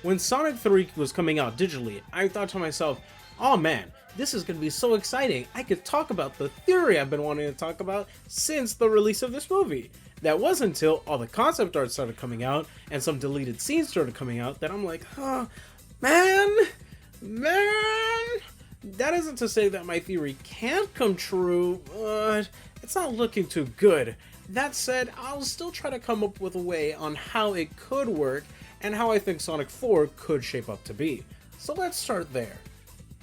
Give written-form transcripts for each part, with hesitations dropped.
When Sonic 3 was coming out digitally, I thought to myself, oh man, this is going to be so exciting. I could talk about the theory I've been wanting to talk about since the release of this movie. That wasn't until all the concept art started coming out and some deleted scenes started coming out that I'm like, oh, man. That isn't to say that my theory can't come true, but it's not looking too good. That said, I'll still try to come up with a way on how it could work and how I think Sonic 4 could shape up to be. So let's start there.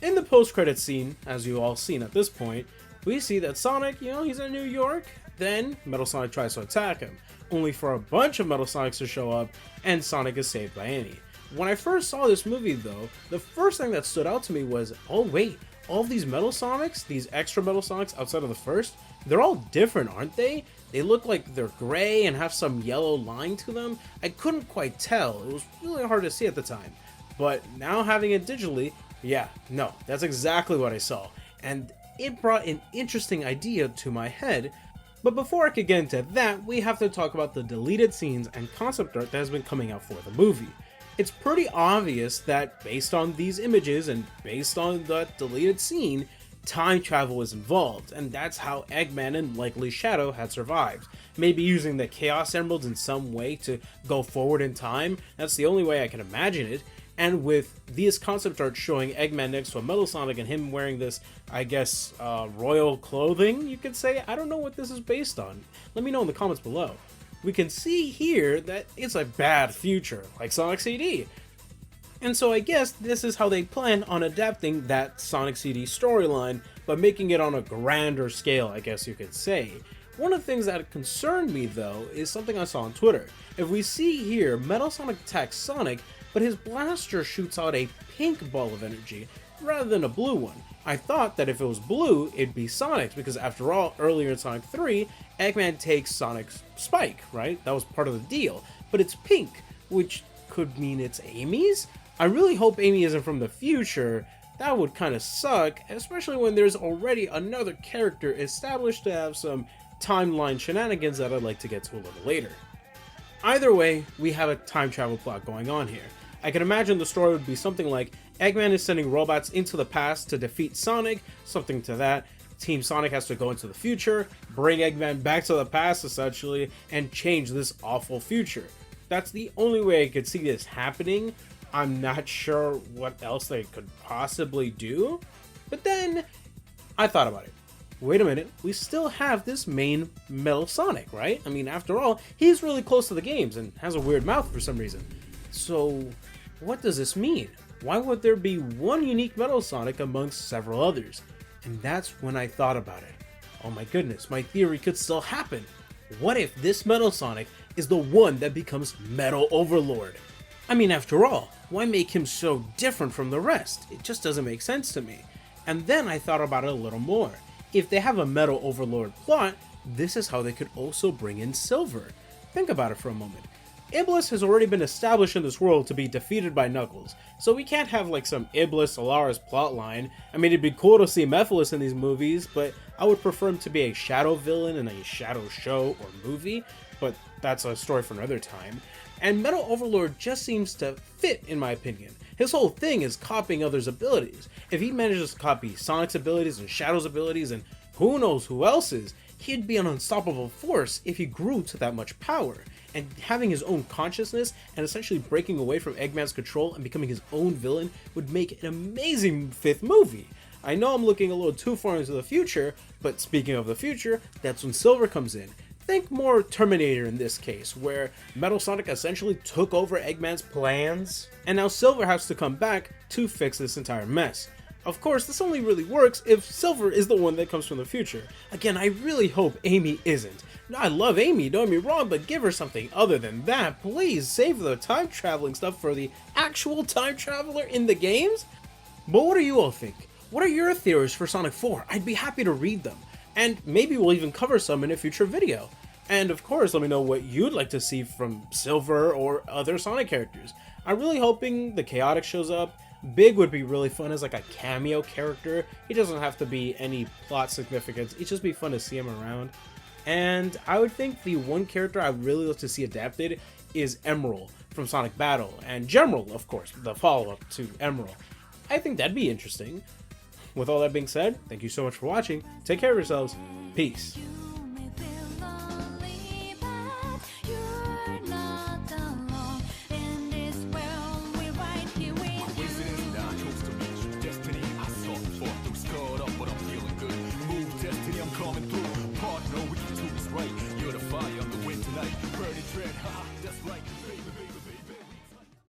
In the post-credits scene, as you all seen at this point, we see that Sonic, he's in New York. Then Metal Sonic tries to attack him, only for a bunch of Metal Sonics to show up, and Sonic is saved by Annie. When I first saw this movie though, the first thing that stood out to me was, oh wait, all of these Metal Sonics, these extra Metal Sonics outside of the first, they're all different, aren't they? They look like they're gray and have some yellow line to them. I couldn't quite tell, it was really hard to see at the time. But now having it digitally, yeah, no, that's exactly what I saw. And it brought an interesting idea to my head. But before I could get into that, we have to talk about the deleted scenes and concept art that has been coming out for the movie. It's pretty obvious that based on these images and based on the deleted scene, time travel is involved, and that's how Eggman and likely Shadow had survived. Maybe using the Chaos Emeralds in some way to go forward in time, that's the only way I can imagine it. And with these concept art showing Eggman next to a Metal Sonic and him wearing this, I guess, royal clothing, you could say. I don't know what this is based on. Let me know in the comments below. We can see here that it's a bad future, like Sonic CD. And so I guess this is how they plan on adapting that Sonic CD storyline, but making it on a grander scale, I guess you could say. One of the things that concerned me though is something I saw on Twitter. If we see here, Metal Sonic attacks Sonic, but his blaster shoots out a pink ball of energy rather than a blue one. I thought that if it was blue, it'd be Sonic's, because after all, earlier in Sonic 3, Eggman takes Sonic's spike, right? That was part of the deal. But it's pink, which could mean it's Amy's? I really hope Amy isn't from the future. That would kind of suck, especially when there's already another character established to have some timeline shenanigans that I'd like to get to a little later. Either way, we have a time travel plot going on here. I can imagine the story would be something like Eggman is sending robots into the past to defeat Sonic, something to that. Team Sonic has to go into the future, bring Eggman back to the past essentially, and change this awful future. That's the only way I could see this happening. I'm not sure what else they could possibly do, but then I thought about it. Wait a minute, we still have this main Metal Sonic, right? I mean, after all, he's really close to the games and has a weird mouth for some reason. So, what does this mean? Why would there be one unique Metal Sonic amongst several others? And that's when I thought about it. Oh my goodness, my theory could still happen. What if this Metal Sonic is the one that becomes Metal Overlord? I mean, after all, why make him so different from the rest? It just doesn't make sense to me. And then I thought about it a little more. If they have a Metal Overlord plot, this is how they could also bring in Silver. Think about it for a moment. Iblis has already been established in this world to be defeated by Knuckles, so we can't have like some Iblis Solaris plotline. I mean, it'd be cool to see Mephiles in these movies, but I would prefer him to be a shadow villain in a shadow show or movie, but that's a story for another time. And Metal Overlord just seems to fit, in my opinion. His whole thing is copying others' abilities. If he manages to copy Sonic's abilities and Shadow's abilities and who knows who else's, he'd be an unstoppable force if he grew to that much power. And having his own consciousness and essentially breaking away from Eggman's control and becoming his own villain would make an amazing fifth movie. I know I'm looking a little too far into the future, but speaking of the future, that's when Silver comes in. Think more Terminator in this case, where Metal Sonic essentially took over Eggman's plans, and now Silver has to come back to fix this entire mess. Of course, this only really works if Silver is the one that comes from the future. Again, I really hope Amy isn't. I love Amy, don't get me wrong, but give her something other than that. Please save the time traveling stuff for the actual time traveler in the games. But what do you all think? What are your theories for Sonic 4? I'd be happy to read them. And maybe we'll even cover some in a future video. And of course, let me know what you'd like to see from Silver or other Sonic characters. I'm really hoping the Chaotix shows up. Big would be really fun as like a cameo character. He doesn't have to be any plot significance. It'd just be fun to see him around. And I would think the one character I'd really love to see adapted is Emerald from Sonic Battle, and Gemerald, of course, the follow-up to Emerald. I think that'd be interesting. With all that being said, thank you so much for watching. Take care of yourselves. Peace. You're the fire, I'm the wind tonight. Burning dread, haha, that's right.